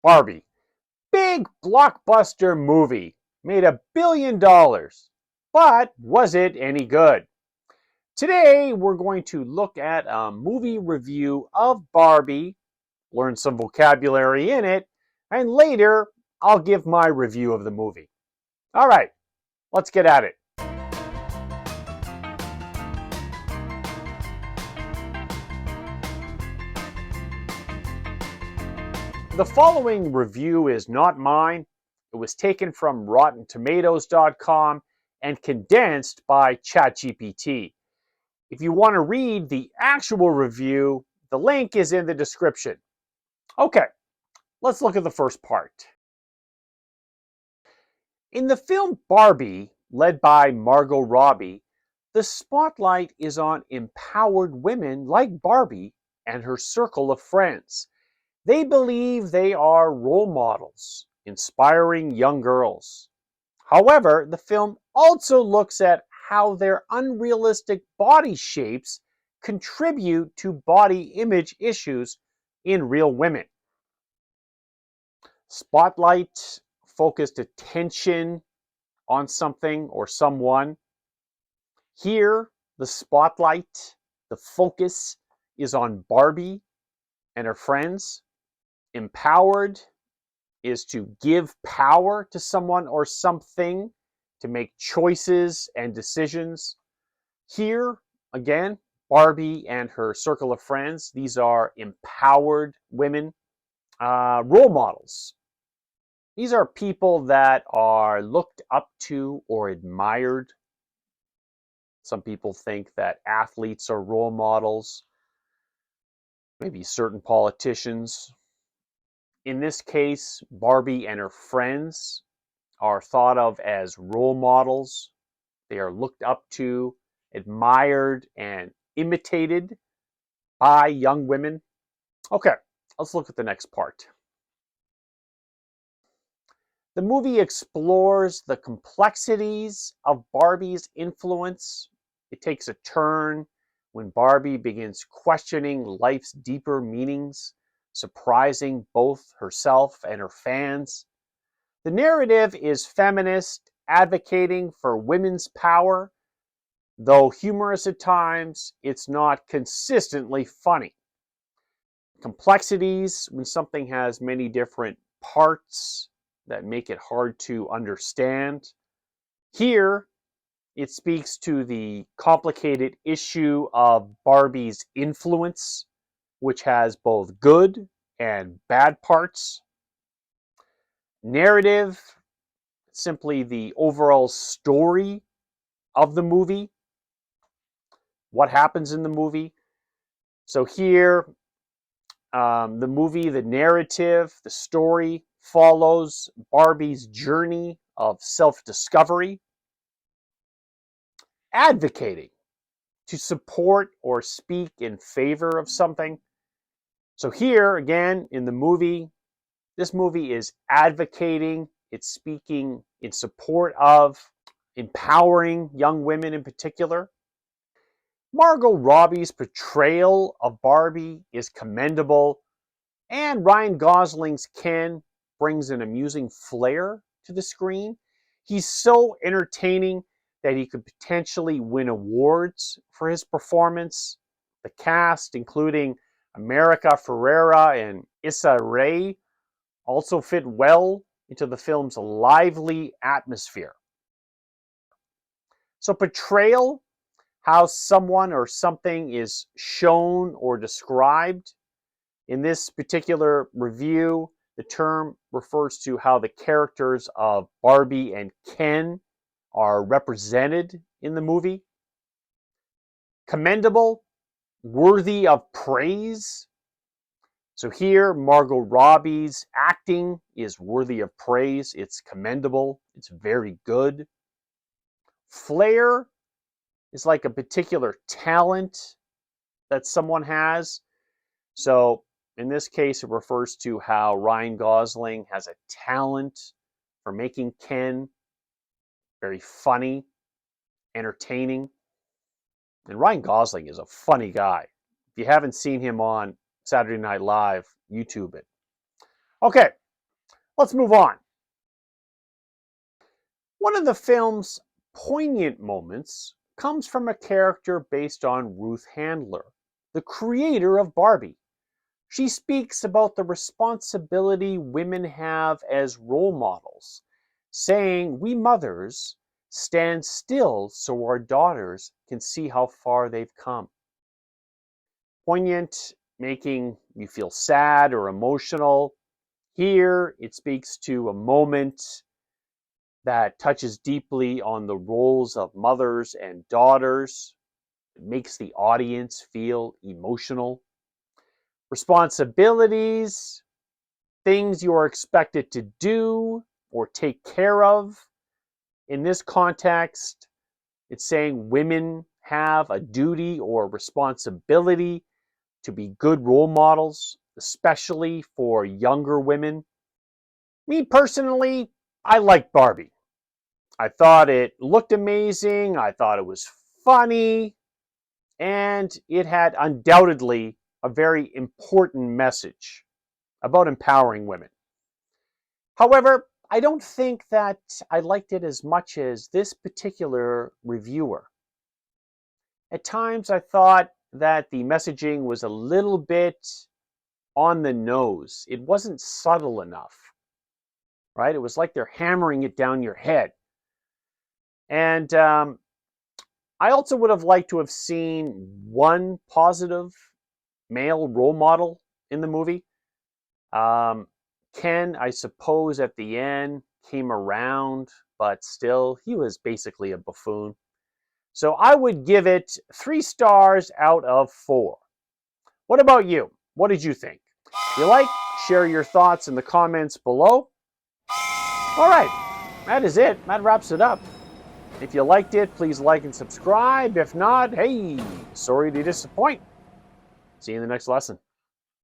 Barbie. Big blockbuster movie. Made $1 billion. But was it any good? Today, we're going to look at a movie review of Barbie, learn some vocabulary in it, and later, I'll give my review of the movie. All right, let's get at it. The following review is not mine. It was taken from RottenTomatoes.com and condensed by ChatGPT. If you want to read the actual review, the link is in the description. Okay, let's look at the first part. In the film Barbie, led by Margot Robbie, the spotlight is on empowered women like Barbie and her circle of friends. They believe they are role models, inspiring young girls. However, the film also looks at how their unrealistic body shapes contribute to body image issues in real women. Spotlight focused attention on something or someone. Here, the spotlight, the focus is on Barbie and her friends. Empowered is to give power to someone or something to make choices and decisions. Here, again, Barbie and her circle of friends, these are empowered women. Role models. These are people that are looked up to or admired. Some people think that athletes are role models, maybe certain politicians. In this case, Barbie and her friends are thought of as role models. They are looked up to, admired, and imitated by young women. Okay, let's look at the next part. The movie explores the complexities of Barbie's influence. It takes a turn when Barbie begins questioning life's deeper meanings, surprising both herself and her fans. The narrative is feminist, advocating for women's power. Though humorous at times, it's not consistently funny. Complexities, when something has many different parts that make it hard to understand. Here, it speaks to the complicated issue of Barbie's influence, which has both good and bad parts. Narrative, simply the overall story of the movie, what happens in the movie. So here, the movie, the narrative, the story follows Barbie's journey of self-discovery, advocating to support or speak in favor of something. So here, again, in the movie, this movie is advocating, it's speaking in support of empowering young women in particular. Margot Robbie's portrayal of Barbie is commendable, and Ryan Gosling's Ken brings an amusing flair to the screen. He's so entertaining that he could potentially win awards for his performance. The cast, including America Ferrera and Issa Rae, also fit well into the film's lively atmosphere. So portrayal, how someone or something is shown or described. In this particular review, the term refers to how the characters of Barbie and Ken are represented in the movie. Commendable, worthy of praise. So here, Margot Robbie's acting is worthy of praise. It's commendable. It's very good. Flair is like a particular talent that someone has. So in this case, it refers to how Ryan Gosling has a talent for making Ken very funny, entertaining. And Ryan Gosling is a funny guy. If you haven't seen him on Saturday Night Live, YouTube it. Okay, Let's move on. One of the film's poignant moments comes from a character based on Ruth Handler, the creator of Barbie. She speaks about the responsibility women have as role models, saying, "We mothers stand still so our daughters can see how far they've come." Poignant, making you feel sad or emotional. Here, it speaks to a moment that touches deeply on the roles of mothers and daughters. It makes the audience feel emotional. Responsibilities, things you are expected to do or take care of. In this context, it's saying women have a duty or responsibility to be good role models, especially for younger women. Me personally, I like Barbie. I thought it looked amazing, I thought it was funny, and it had undoubtedly a very important message about empowering women. However, I don't think that I liked it as much as this particular reviewer. At times, I thought that the messaging was a little bit on the nose. It wasn't subtle enough, right? It was like they're hammering it down your head. And I also would have liked to have seen one positive male role model in the movie. Ken, I suppose, at the end came around, but still, he was basically a buffoon. So I would give it 3 stars out of 4. What about you? What did you think? If you like, share your thoughts in the comments below. All right, that is it. That wraps it up. If you liked it, please like and subscribe. If not, hey, sorry to disappoint. See you in the next lesson.